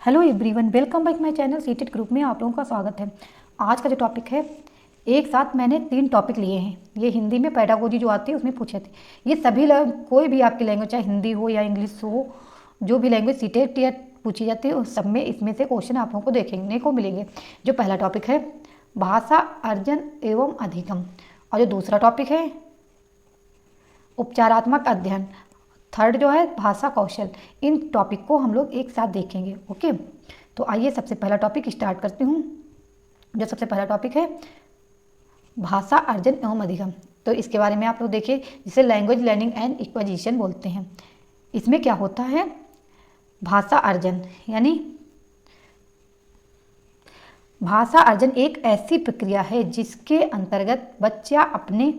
Hello everyone, welcome back my channel seated group में आप लोगों का स्वागत है। आज का जो टॉपिक है, एक साथ मैंने 3 टॉपिक लिए हैं। ये हिंदी में पेडागोजी जो आती है उसमें पूछे थे। ये सभी कोई भी आपकी लैंग्वेज, चाहे हिंदी हो या इंग्लिश हो, जो भी लैंग्वेज सीटेड या पूछी जाती है उस सब में इसमें से क्वेश्चन आप लोगों को देखने को मिलेंगे। जो पहला टॉपिक है भाषा अर्जन एवं अधिगम, और जो दूसरा टॉपिक है उपचारात्मक अध्ययन, थर्ड जो है भाषा कौशल। इन टॉपिक को हम लोग एक साथ देखेंगे। ओके, तो आइए सबसे पहला टॉपिक स्टार्ट करती हूँ। जो सबसे पहला टॉपिक है भाषा अर्जन एवं अधिगम, तो इसके बारे में आप लोग देखिए, जिसे लैंग्वेज लर्निंग एंड एक्विजिशन बोलते हैं। इसमें क्या होता है, भाषा अर्जन यानी भाषा अर्जन एक ऐसी प्रक्रिया है जिसके अंतर्गत बच्चा अपने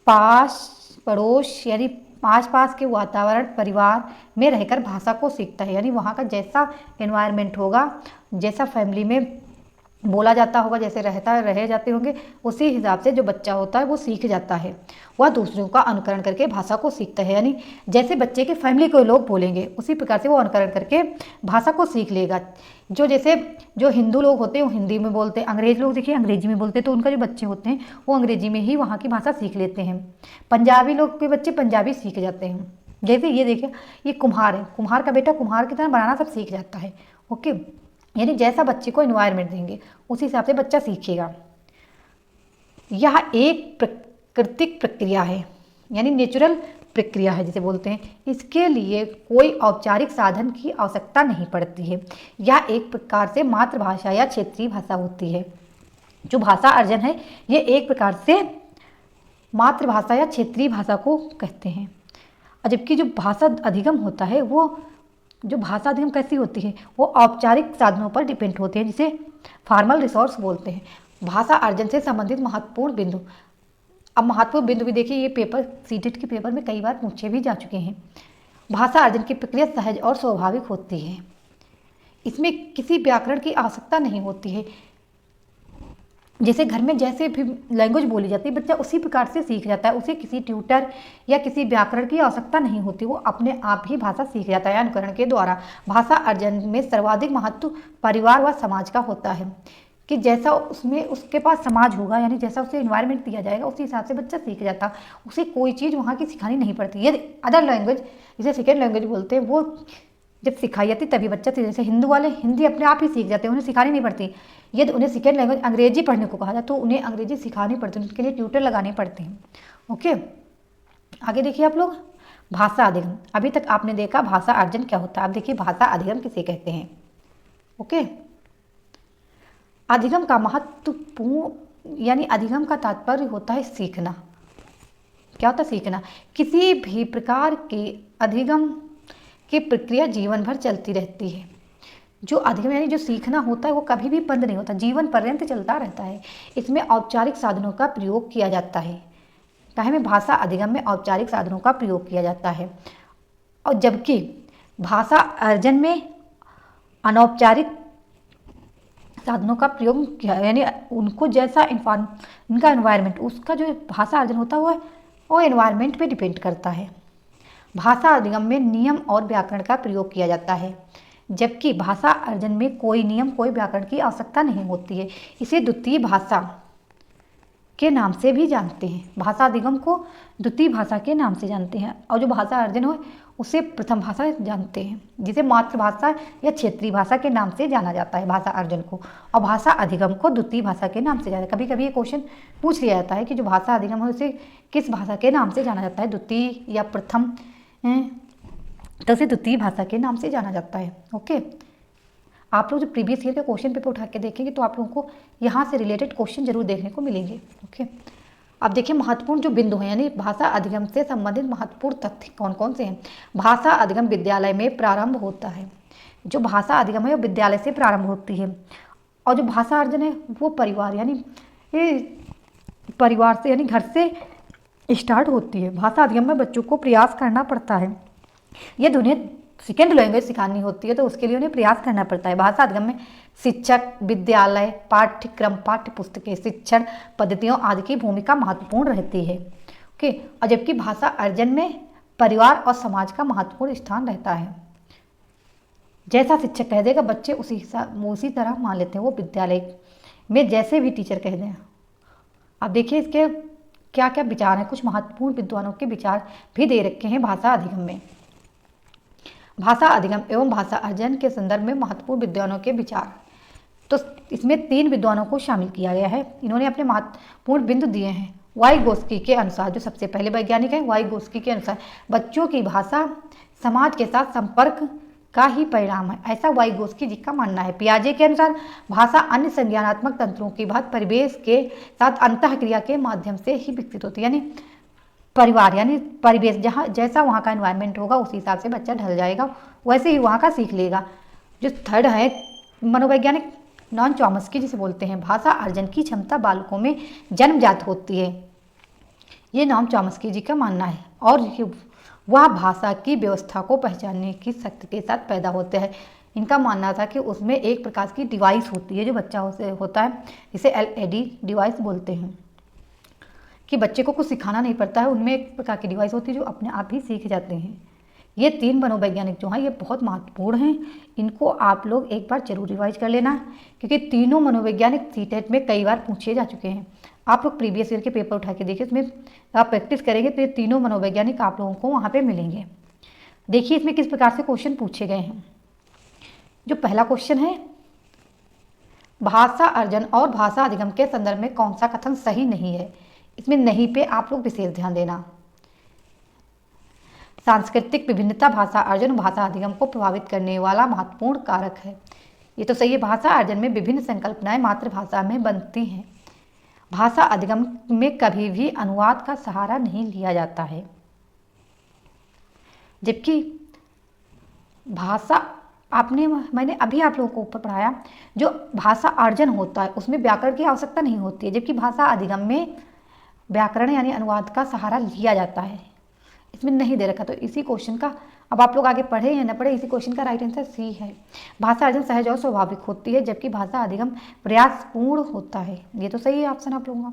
पास पड़ोस यानी आस पास के वातावरण परिवार में रहकर भाषा को सीखता है। यानी वहाँ का जैसा एनवायरनमेंट होगा, जैसा फैमिली में बोला जाता होगा, जैसे रहे जाते होंगे, उसी हिसाब से जो बच्चा होता है वो सीख जाता है। वह दूसरों का अनुकरण करके भाषा को सीखता है। यानी जैसे बच्चे के फैमिली के लोग बोलेंगे उसी प्रकार से वो अनुकरण करके भाषा को सीख लेगा। जो हिंदू लोग होते हैं वो हिंदी में बोलते हैं, अंग्रेज लोग देखिए अंग्रेजी में बोलते हैं, तो उनका जो बच्चे होते हैं वो अंग्रेजी में ही वहाँ की भाषा सीख लेते हैं। पंजाबी लोग के बच्चे पंजाबी सीख जाते हैं। जैसे ये देखिए, ये कुम्हार है, कुम्हार का बेटा कुम्हार की तरह बनाना सब सीख जाता है। ओके, यानी जैसा बच्चे को एनवायरनमेंट देंगे उसी हिसाब से बच्चा सीखेगा। यह एक प्राकृतिक प्रक्रिया है, यानी नेचुरल प्रक्रिया है जिसे बोलते हैं। इसके लिए कोई औपचारिक साधन की आवश्यकता नहीं पड़ती है। यह एक प्रकार से मातृभाषा या क्षेत्रीय भाषा होती है। जो भाषा अर्जन है ये एक प्रकार से मातृभाषा या क्षेत्रीय भाषा को कहते हैं। और जबकि जो भाषा अधिगम होता है, वो जो भाषा अधिगम कैसी होती है, वो औपचारिक साधनों पर डिपेंड होते हैं, जिसे फॉर्मल रिसोर्स बोलते हैं। भाषा अर्जन से संबंधित महत्वपूर्ण बिंदु, अब महत्वपूर्ण बिंदु भी देखिए, ये पेपर सीटेट के पेपर में कई बार पूछे भी जा चुके हैं। भाषा अर्जन की प्रक्रिया सहज और स्वाभाविक होती है। इसमें किसी व्याकरण की आवश्यकता नहीं होती है। जैसे घर में जैसे भी लैंग्वेज बोली जाती है बच्चा उसी प्रकार से सीख जाता है। उसे किसी ट्यूटर या किसी व्याकरण की आवश्यकता नहीं होती, वो अपने आप ही भाषा सीख जाता है अनुकरण के द्वारा। भाषा अर्जन में सर्वाधिक महत्व परिवार व समाज का होता है, कि जैसा उसमें उसके पास समाज होगा, यानी जैसा उसे एनवायरनमेंट दिया जाएगा उसी हिसाब से बच्चा सीख जाता। उसे कोई चीज़ वहाँ की सिखानी नहीं पड़ती। यदि अदर लैंग्वेज जिसे सेकेंड लैंग्वेज बोलते हैं, वो जब सिखाई जाती तभी बच्चा, जैसे हिंदू वाले हिंदी अपने आप ही सीख जाते हैं, उन्हें सिखानी नहीं पड़ती। यदि उन्हें सेकेंड लैंग्वेज अंग्रेजी पढ़ने को कहा जाए तो उन्हें अंग्रेजी सिखानी पड़ती है, उनके लिए ट्यूटर लगाने पड़ते हैं। ओके, आगे देखिए आप लोग, भाषा अधिगम। अभी तक आपने देखा भाषा अर्जन क्या होता है, अब देखिए भाषा अधिगम किसे कहते हैं। ओके, अधिगम का महत्वपूर्ण यानी अधिगम का तात्पर्य होता है सीखना। क्या होता है? सीखना। किसी भी प्रकार के अधिगम की प्रक्रिया जीवन भर चलती रहती है। जो अधिगम यानी जो सीखना होता है वो कभी भी बंद नहीं होता, जीवन पर्यंत चलता रहता है। इसमें औपचारिक साधनों का प्रयोग किया जाता है। चाहे में भाषा अधिगम में औपचारिक साधनों का प्रयोग किया जाता है, और जबकि भाषा अर्जन में अनौपचारिक साधनों का प्रयोग किया, यानी उनको जैसा इनका एनवायरनमेंट, उसका जो भाषा अर्जन होता है वो एनवायरनमेंट पे डिपेंड करता है। भाषा अधिगम में नियम और व्याकरण का प्रयोग किया जाता है, जबकि भाषा अर्जन में कोई नियम कोई व्याकरण की आवश्यकता नहीं होती है। इसे द्वितीय भाषा के नाम से भी जानते हैं। भाषा अधिगम को द्वितीय भाषा के नाम से जानते हैं, और जो भाषा अर्जन हो उसे प्रथम भाषा जानते हैं, जिसे मातृभाषा या क्षेत्रीय भाषा के नाम से जाना जाता है भाषा अर्जन को। और भाषा अधिगम को द्वितीय भाषा के नाम से जाना, कभी कभी ये क्वेश्चन पूछ लिया जाता है कि जो भाषा अधिगम है उसे किस भाषा के नाम से जाना जाता है, द्वितीय या प्रथम, तो उसे द्वितीय भाषा के नाम से जाना जाता है। ओके, आप लोग जो प्रीवियस ईयर के क्वेश्चन पेपर उठा के देखेंगे तो आप लोगों को यहाँ से रिलेटेड क्वेश्चन जरूर देखने को मिलेंगे। ओके, अब देखिए महत्वपूर्ण जो बिंदु हैं, यानी भाषा अधिगम से संबंधित महत्वपूर्ण तथ्य कौन कौन से हैं। भाषा अधिगम विद्यालय में प्रारंभ होता है। जो भाषा अधिगम है वो विद्यालय से प्रारंभ होती है, और जो भाषा अर्जन है वो परिवार यानी परिवार से यानी घर से स्टार्ट होती है। भाषा अधिगम में बच्चों को प्रयास करना पड़ता है। यदि उन्हें सेकेंड लैंग्वेज सिखानी होती है तो उसके लिए उन्हें प्रयास करना पड़ता है। भाषा अधिगम में शिक्षक, विद्यालय, पाठ्यक्रम, पाठ्य पुस्तकें, शिक्षण पद्धतियों आदि की भूमिका महत्वपूर्ण रहती है। ओके, और जबकि भाषा अर्जन में परिवार और समाज का महत्वपूर्ण स्थान रहता है। जैसा शिक्षक कह देगा बच्चे उसी तरह मान लेते हैं, वो विद्यालय में जैसे भी टीचर कह दें। अब देखिए इसके क्या क्या विचार हैं, कुछ महत्वपूर्ण विद्वानों के विचार भी दे रखे हैं भाषा अधिगम में। भाषा अधिगम एवं भाषा अर्जन के संदर्भ में महत्वपूर्ण विद्वानों के विचार, तो इसमें 3 विद्वानों को शामिल किया गया है। इन्होंने अपने महत्वपूर्ण बिंदु दिए हैं। वाइगोस्की के अनुसार, जो सबसे पहले वैज्ञानिक है, वाइगोस्की के अनुसार बच्चों की भाषा समाज के साथ संपर्क का ही परिणाम है, ऐसा वाइगोस्की जी का मानना है। पियाजे के अनुसार भाषा अन्य संज्ञानात्मक तंत्रों की बात परिवेश के साथ अंतःक्रिया के माध्यम से ही विकसित होती है, यानी परिवार यानी परिवेश, जहाँ जैसा वहाँ का एनवायरनमेंट होगा उसी हिसाब से बच्चा ढल जाएगा, वैसे ही वहाँ का सीख लेगा। जो थर्ड है मनोवैज्ञानिक नॉन चॉम्स्की जिसे बोलते हैं, भाषा अर्जन की क्षमता बालकों में जन्मजात होती है, ये नॉन चॉम्स्की जी का मानना है, और वह भाषा की व्यवस्था को पहचानने की शक्ति के साथ पैदा होते हैं। इनका मानना था कि उसमें एक प्रकार की डिवाइस होती है जो बच्चा से होता है, जिसे LAD डिवाइस बोलते हैं, कि बच्चे को कुछ सिखाना नहीं पड़ता है, उनमें एक प्रकार की डिवाइस होती है जो अपने आप ही सीख जाते हैं। ये 3 मनोवैज्ञानिक जो हैं ये बहुत महत्वपूर्ण हैं, इनको आप लोग एक बार जरूर रिवाइज कर लेना, क्योंकि तीनों मनोवैज्ञानिक सीटेट में कई बार पूछे जा चुके हैं। आप लोग प्रीवियस ईयर के पेपर उठा के देखिए, उसमें आप प्रैक्टिस करेंगे तो ये तीनों मनोवैज्ञानिक आप लोगों को वहाँ पे मिलेंगे। देखिए इसमें किस प्रकार से क्वेश्चन पूछे गए हैं। जो पहला क्वेश्चन है, भाषा अर्जन और भाषा अधिगम के संदर्भ में कौन सा कथन सही नहीं है, इसमें नहीं पे आप लोग विशेष ध्यान देना। सांस्कृतिक विभिन्नता भाषा अर्जन और भाषा अधिगम को प्रभावित करने वाला महत्वपूर्ण कारक है, ये तो सही है। भाषा अर्जन में विभिन्न संकल्पनाएं मातृभाषा में बनती हैं। भाषा अधिगम में कभी भी अनुवाद का सहारा नहीं लिया जाता है, जबकि भाषा मैंने अभी आप लोगों को ऊपर पढ़ाया, जो भाषा अर्जन होता है उसमें व्याकरण की आवश्यकता नहीं होती है, जबकि भाषा अधिगम में व्याकरण यानी अनुवाद का सहारा लिया जाता है। इसमें नहीं दे रखा, तो इसी क्वेश्चन का अब आप लोग आगे पढ़े या न पढ़े, इसी क्वेश्चन का राइट आंसर सी है। भाषा अर्जन सहज और स्वाभाविक होती है, जबकि भाषा अधिगम प्रयासपूर्ण होता है, ये तो सही है ऑप्शन आप लोगों का।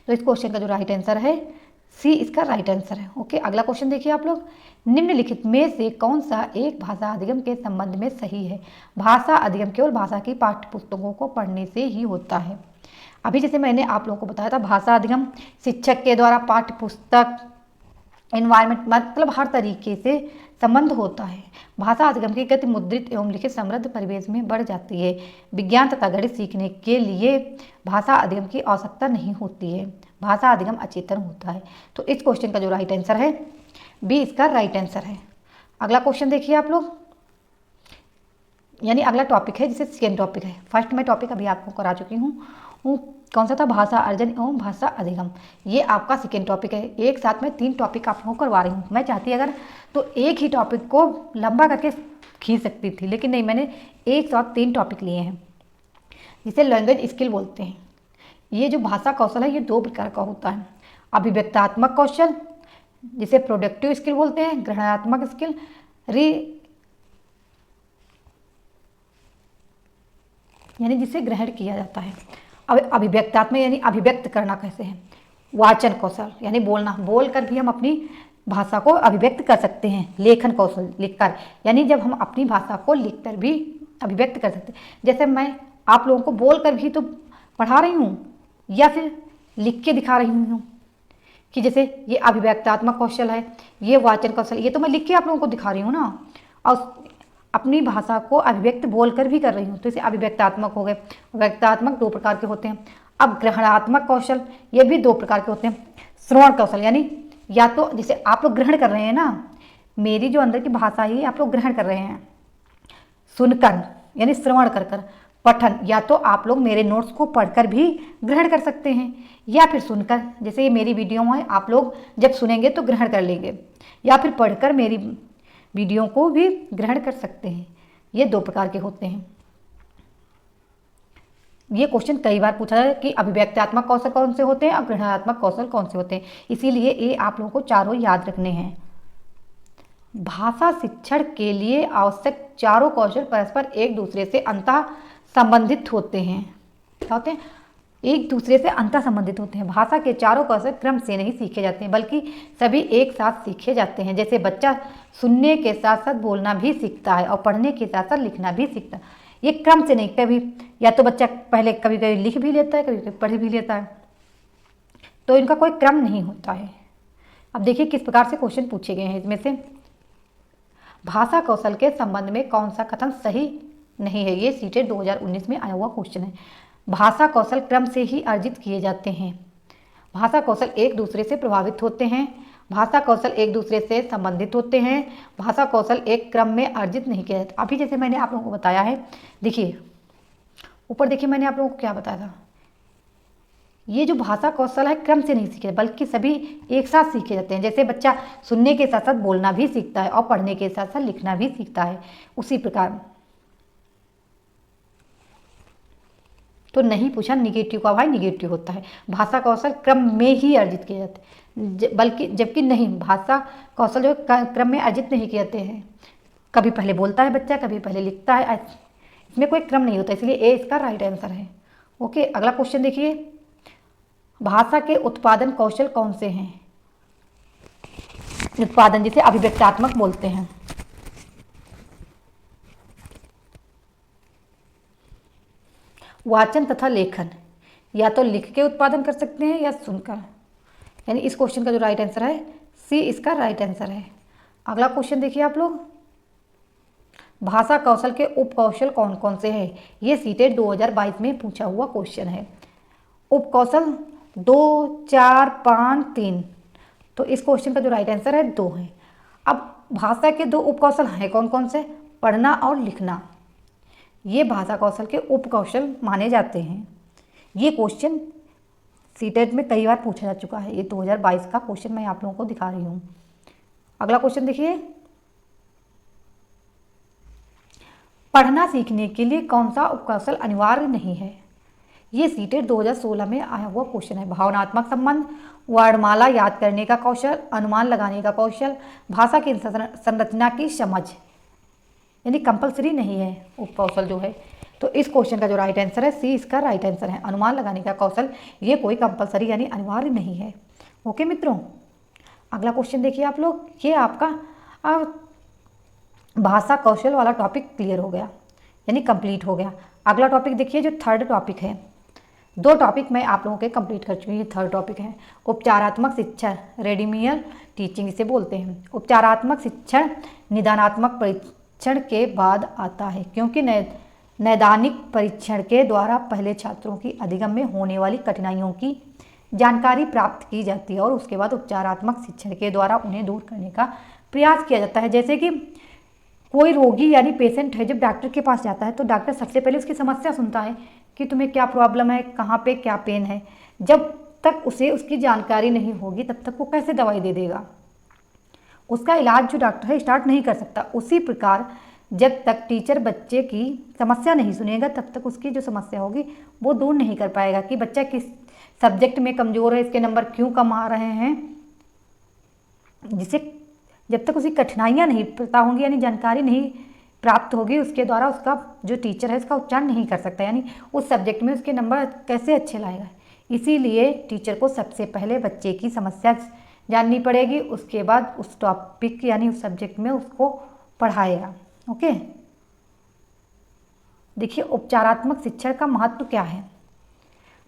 तो इस क्वेश्चन का जो राइट आंसर है सी, इसका राइट आंसर है। ओके, अगला क्वेश्चन देखिए आप लोग, निम्नलिखित में से कौन सा एक भाषा अधिगम के संबंध में सही है। भाषा अधिगम केवल भाषा की पाठ्य पुस्तकों को पढ़ने से ही होता है। अभी जैसे मैंने आप लोगों को बताया था, भाषा अधिगम शिक्षक के द्वारा पाठ्य पुस्तक, एनवायरनमेंट, मतलब हर तरीके से संबंध होता है। भाषा अधिगम की गति मुद्रित एवं लिखित समृद्ध परिवेश में बढ़ जाती है। विज्ञान तथा गणित सीखने के लिए भाषा अधिगम की आवश्यकता नहीं होती है, भाषा अधिगम अचेतन होता है। तो इस क्वेश्चन का जो राइट आंसर है बी, इसका राइट आंसर है। अगला क्वेश्चन देखिए आप लोग, यानी अगला टॉपिक है जिसे सेकेंड टॉपिक है। फर्स्ट मैं टॉपिक अभी आपको करा चुकी हूँ, कौन सा था, भाषा अर्जन एवं भाषा अधिगम। ये आपका सेकेंड टॉपिक है। एक साथ में 3 टॉपिक आप लोगों को करवा रही हूँ। मैं चाहती अगर तो एक ही टॉपिक को लंबा करके खींच सकती थी, लेकिन नहीं, मैंने एक साथ 3 टॉपिक लिए हैं, जिसे लैंग्वेज स्किल बोलते हैं। ये जो भाषा कौशल है ये 2 प्रकार का होता है। अभिव्यक्तात्मक कौशल जिसे प्रोडक्टिव स्किल बोलते हैं, ग्रहणात्मक स्किल यानी जिसे ग्रहण किया जाता है। अब अभिव्यक्तात्मक यानी अभिव्यक्त करना कैसे है। वाचन कौशल यानी बोलना, बोलकर भी हम अपनी भाषा को अभिव्यक्त कर सकते हैं। लेखन कौशल लिखकर, यानी जब हम अपनी भाषा को लिखकर भी अभिव्यक्त कर सकते हैं। जैसे मैं आप लोगों को बोलकर भी तो पढ़ा रही हूँ या फिर लिख के दिखा रही हूँ, कि जैसे ये अभिव्यक्तात्मक कौशल है, ये वाचन कौशल, ये तो मैं लिख के आप लोगों को दिखा रही हूँ ना, और अपनी भाषा को अभिव्यक्त बोलकर भी कर रही हूँ, तो इसे अभिव्यक्तात्मक हो गए। व्यक्तात्मक 2 प्रकार के होते हैं। अब ग्रहणात्मक कौशल ये भी 2 प्रकार के होते हैं। श्रवण कौशल यानी या तो जैसे आप लोग ग्रहण कर रहे हैं ना, मेरी जो अंदर की भाषा ही आप लोग ग्रहण कर रहे हैं, सुनकर यानी श्रवण कर कर। पठन, या तो आप लोग मेरे नोट्स को पढ़कर भी ग्रहण कर सकते हैं, या फिर सुनकर, जैसे ये मेरी वीडियो है, आप लोग जब सुनेंगे तो ग्रहण कर लेंगे, या फिर पढ़कर मेरी वीडियो को भी ग्रहण कर सकते हैं। ये 2 प्रकार के होते हैं। ये क्वेश्चन कई बार पूछा है कि अभिव्यक्तात्मक कौशल कौन से होते हैं और ग्रहणात्मक कौशल कौन से होते हैं, इसीलिए ये आप लोगों को चारों याद रखने हैं। भाषा शिक्षण के लिए आवश्यक चारों कौशल परस्पर एक दूसरे से अंतः संबंधित होते हैं। क्या होते हैं? एक दूसरे से अंतर संबंधित होते हैं। भाषा के चारों कौशल क्रम से नहीं सीखे जाते हैं, बल्कि सभी एक साथ सीखे जाते हैं। जैसे बच्चा सुनने के साथ साथ बोलना भी सीखता है और पढ़ने के साथ साथ लिखना भी सीखता है। ये क्रम से नहीं, कभी या तो बच्चा पहले कभी कभी लिख भी लेता है, कभी कभी पढ़ भी लेता है, तो इनका कोई क्रम नहीं होता है। अब देखिए किस प्रकार से क्वेश्चन पूछे गए हैं इसमें से। भाषा कौशल के संबंध में कौन सा कथन सही नहीं है? ये सीटेट 2019 में आया हुआ क्वेश्चन है। भाषा कौशल क्रम से ही अर्जित किए जाते हैं। भाषा कौशल एक दूसरे से प्रभावित होते हैं। भाषा कौशल एक दूसरे से संबंधित होते हैं। भाषा कौशल एक क्रम में अर्जित नहीं किया जाता। अभी जैसे मैंने आप लोगों को बताया है, देखिए ऊपर देखिए मैंने आप लोगों को क्या बताया था, ये जो भाषा कौशल है क्रम से नहीं सीखे बल्कि सभी एक साथ सीखे जाते हैं। जैसे बच्चा सुनने के साथ साथ बोलना भी सीखता है और पढ़ने के साथ साथ लिखना भी सीखता है, उसी प्रकार। तो नहीं पूछा निगेटिव का, भाई निगेटिव होता है। भाषा कौशल क्रम में ही अर्जित किए जाते हैं, बल्कि जबकि नहीं, भाषा कौशल जो क्रम में अर्जित नहीं किए जाते हैं। कभी पहले बोलता है बच्चा, कभी पहले लिखता है, इसमें कोई क्रम नहीं होता, इसलिए ए इसका राइट आंसर है। ओके, अगला क्वेश्चन देखिए, भाषा के उत्पादन कौशल कौन से हैं? उत्पादन जिसे अभिव्यक्तात्मक बोलते हैं। वाचन तथा लेखन, या तो लिख के उत्पादन कर सकते हैं या सुनकर, यानी इस क्वेश्चन का जो राइट आंसर है सी इसका राइट आंसर है। अगला क्वेश्चन देखिए आप लोग, भाषा कौशल के उपकौशल कौन कौन से हैं? ये सीटेट 2022 में पूछा हुआ क्वेश्चन है। उपकौशल 2, 4, 5, 3, तो इस क्वेश्चन का जो राइट आंसर है 2 है। अब भाषा के 2 उपकौशल हैं कौन कौन से? पढ़ना और लिखना, ये भाषा कौशल के उपकौशल माने जाते हैं। ये क्वेश्चन सीटेट में कई बार पूछा जा चुका है। ये 2022 का क्वेश्चन मैं आप लोगों को दिखा रही हूँ। अगला क्वेश्चन देखिए, पढ़ना सीखने के लिए कौन सा उपकौशल अनिवार्य नहीं है? ये सीटेट 2016 में आया हुआ क्वेश्चन है। भावनात्मक संबंध, वर्णमाला याद करने का कौशल, अनुमान लगाने का कौशल, भाषा की संरचना की समझ, यानी कंपलसरी नहीं है उपकौशल जो है। तो इस क्वेश्चन का जो राइट आंसर है सी इसका राइट आंसर है। अनुमान लगाने का कौशल ये कोई कंपलसरी यानी अनिवार्य नहीं है। ओके मित्रों, अगला क्वेश्चन देखिए आप लोग, ये आपका भाषा कौशल वाला टॉपिक क्लियर हो गया, यानी कंप्लीट हो गया। अगला टॉपिक देखिए जो थर्ड टॉपिक है। 2 टॉपिक मैं आप लोगों के कंप्लीट कर चुकी हूँ। ये थर्ड टॉपिक है उपचारात्मक शिक्षण, रेडिमियल टीचिंग इसे बोलते हैं। उपचारात्मक शिक्षण निदानात्मक परीक्षण के बाद आता है, क्योंकि नैदानिक परीक्षण के द्वारा पहले छात्रों की अधिगम में होने वाली कठिनाइयों की जानकारी प्राप्त की जाती है और उसके बाद उपचारात्मक शिक्षण के द्वारा उन्हें दूर करने का प्रयास किया जाता है। जैसे कि कोई रोगी यानी पेशेंट है, जब डॉक्टर के पास जाता है तो डॉक्टर सबसे पहले उसकी समस्या सुनता है कि तुम्हें क्या प्रॉब्लम है, कहाँ पे क्या पेन है। जब तक उसे उसकी जानकारी नहीं होगी तब तक वो कैसे दवाई दे देगा, उसका इलाज जो डॉक्टर है स्टार्ट नहीं कर सकता। उसी प्रकार जब तक टीचर बच्चे की समस्या नहीं सुनेगा तब तक उसकी जो समस्या होगी वो दूर नहीं कर पाएगा कि बच्चा किस सब्जेक्ट में कमज़ोर है, इसके नंबर क्यों कम आ रहे हैं, जिसे जब तक उसकी कठिनाइयाँ नहीं पता होंगी यानी जानकारी नहीं प्राप्त होगी उसके द्वारा उसका जो टीचर है इसका उपचार नहीं कर सकता, यानी उस सब्जेक्ट में उसके नंबर कैसे अच्छे लाएगा। इसीलिए टीचर को सबसे पहले बच्चे की समस्या जाननी पड़ेगी, उसके बाद उस टॉपिक यानी उस सब्जेक्ट में उसको पढ़ाएगा। ओके, देखिए उपचारात्मक शिक्षण का महत्व क्या है।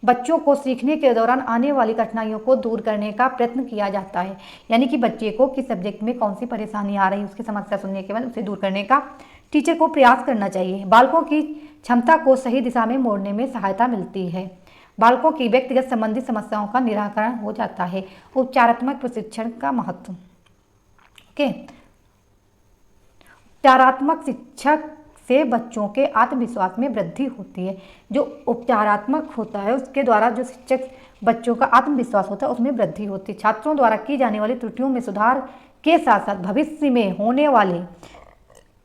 बच्चों को सीखने के दौरान आने वाली कठिनाइयों को दूर करने का प्रयत्न किया जाता है, यानी कि बच्चे को किस सब्जेक्ट में कौन सी परेशानी आ रही है उसकी समस्या सुनने के बाद उसे दूर करने का टीचर को प्रयास करना चाहिए। बालकों की क्षमता को सही दिशा में मोड़ने में सहायता मिलती है। बालकों की व्यक्तिगत संबंधी समस्याओं का निराकरण हो जाता है। उपचारात्मक प्रशिक्षण का महत्व। ओके, उपचारात्मक शिक्षक से बच्चों के आत्मविश्वास में वृद्धि होती है। जो उपचारात्मक होता है उसके द्वारा जो शिक्षक बच्चों का आत्मविश्वास होता है उसमें वृद्धि होती है। छात्रों द्वारा की जाने वाली त्रुटियों में सुधार के साथ साथ भविष्य में होने वाली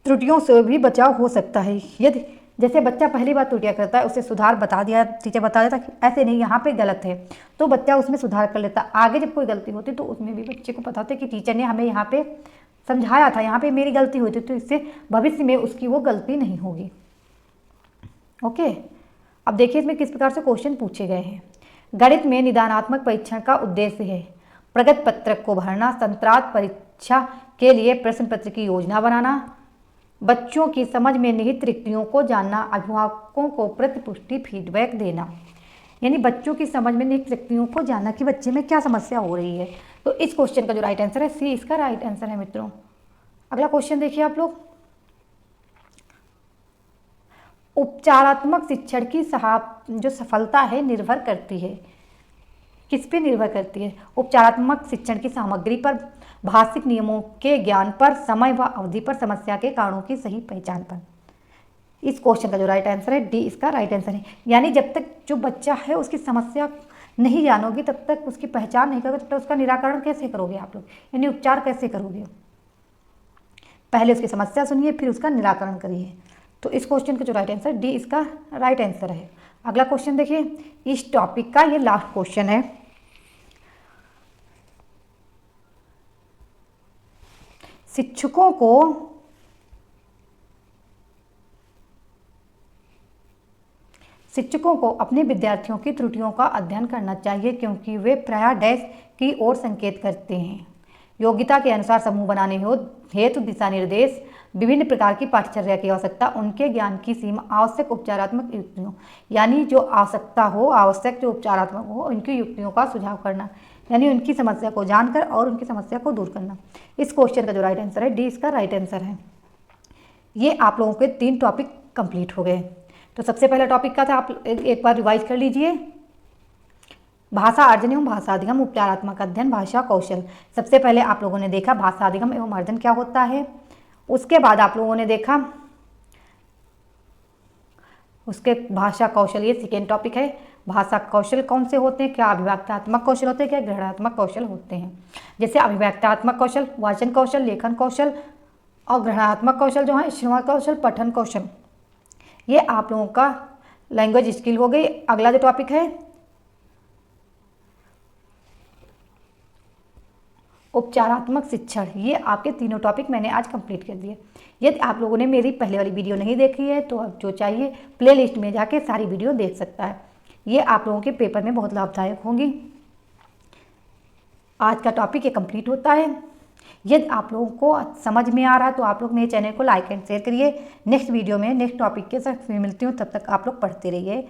त्रुटियों से भी बचाव हो सकता है। यदि जैसे बच्चा पहली बार त्रुटियां करता है उसे सुधार बता दिया, टीचर बता देता कि ऐसे नहीं यहाँ पे गलत है, तो बच्चा उसमें सुधार कर लेता। आगे जब कोई गलती होती तो उसमें भी बच्चे को पता होता है कि टीचर ने हमें यहाँ पे समझाया था, यहाँ पे मेरी गलती हुई थी, तो इससे भविष्य में उसकी वो गलती नहीं होगी। ओके, अब देखिए इसमें किस प्रकार से क्वेश्चन पूछे गए हैं। गणित में निदानात्मक परीक्षण का उद्देश्य है प्रगति पत्रक को भरना, संत्रांत परीक्षा के लिए प्रश्न पत्र की योजना बनाना, बच्चों की समझ में निहित रिक्तियों को जानना, अभिभावकों को प्रतिपुष्टि फीडबैक देना। यानी बच्चों की समझ में निहित रिक्तियों को जानना कि बच्चे में क्या समस्या हो रही है। तो इस क्वेश्चन का जो राइट आंसर है सी इसका राइट आंसर है मित्रों। अगला क्वेश्चन देखिए आप लोग, उपचारात्मक शिक्षण की जो सफलता है निर्भर करती है, किस पे निर्भर करती है? उपचारात्मक शिक्षण की सामग्री पर, भाषिक नियमों के ज्ञान पर, समय व अवधि पर, समस्या के कारणों की सही पहचान पर। इस क्वेश्चन का जो राइट आंसर है डी इसका राइट आंसर है। यानी जब तक जो बच्चा है उसकी समस्या नहीं जानोगी तब तक उसकी पहचान नहीं करोगे, तब तक उसका निराकरण कैसे करोगे आप लोग, यानी उपचार कैसे करोगे? पहले उसकी समस्या सुनिए फिर उसका निराकरण करिए। तो इस क्वेश्चन का जो राइट आंसर डी इसका राइट आंसर है। अगला क्वेश्चन देखिए, इस टॉपिक का ये लास्ट क्वेश्चन है। शिक्षकों को अपने विद्यार्थियों की त्रुटियों का अध्ययन करना चाहिए क्योंकि वे प्रायः डैश की ओर संकेत करते हैं। योग्यता के अनुसार समूह बनाने हेतु दिशा निर्देश, विभिन्न प्रकार की पाठचर्या की आवश्यकता, उनके ज्ञान की सीमा, आवश्यक उपचारात्मक युक्तियों, यानी जो आवश्यकता हो, आवश्यक जो उपचारात्मक हो उनकी युक्तियों का सुझाव करना, यानी उनकी समस्या को जानकर और उनकी समस्या को दूर करना। इस क्वेश्चन का जो राइट आंसर है डी इसका राइट आंसर है। ये आप लोगों के 3 टॉपिक कंप्लीट हो गए। तो सबसे पहला टॉपिक का था, आप एक बार रिवाइज कर लीजिए, भाषा अर्जन एवं भाषा अधिगम, उपचारात्मक अध्ययन, भाषा कौशल। सबसे पहले आप लोगों ने देखा भाषा अधिगम एवं अर्जन क्या होता है। उसके बाद आप लोगों ने देखा उसके भाषा कौशल, ये सेकेंड टॉपिक है। भाषा कौशल कौन से होते हैं, क्या अभिव्यक्तात्मक कौशल होते हैं, क्या ग्रहणात्मक कौशल होते हैं। जैसे अभिव्यक्तात्मक कौशल वाचन कौशल, लेखन कौशल, और ग्रहणात्मक कौशल जो है श्रवण कौशल, पठन कौशल। ये आप लोगों का लैंग्वेज स्किल हो गई। अगला जो टॉपिक है उपचारात्मक शिक्षण, ये आपके तीनों टॉपिक मैंने आज कंप्लीट कर दिए। यदि आप लोगों ने मेरी पहले वाली वीडियो नहीं देखी है तो अब जो चाहिए प्लेलिस्ट में जाके सारी वीडियो देख सकता है। ये आप लोगों के पेपर में बहुत लाभदायक होंगी। आज का टॉपिक ये कंप्लीट होता है। यदि आप लोगों को समझ में आ रहा है तो आप लोग मेरे चैनल को लाइक एंड शेयर करिए। नेक्स्ट वीडियो में नेक्स्ट टॉपिक के साथ मिलती हूँ, तब तक आप लोग पढ़ते रहिए।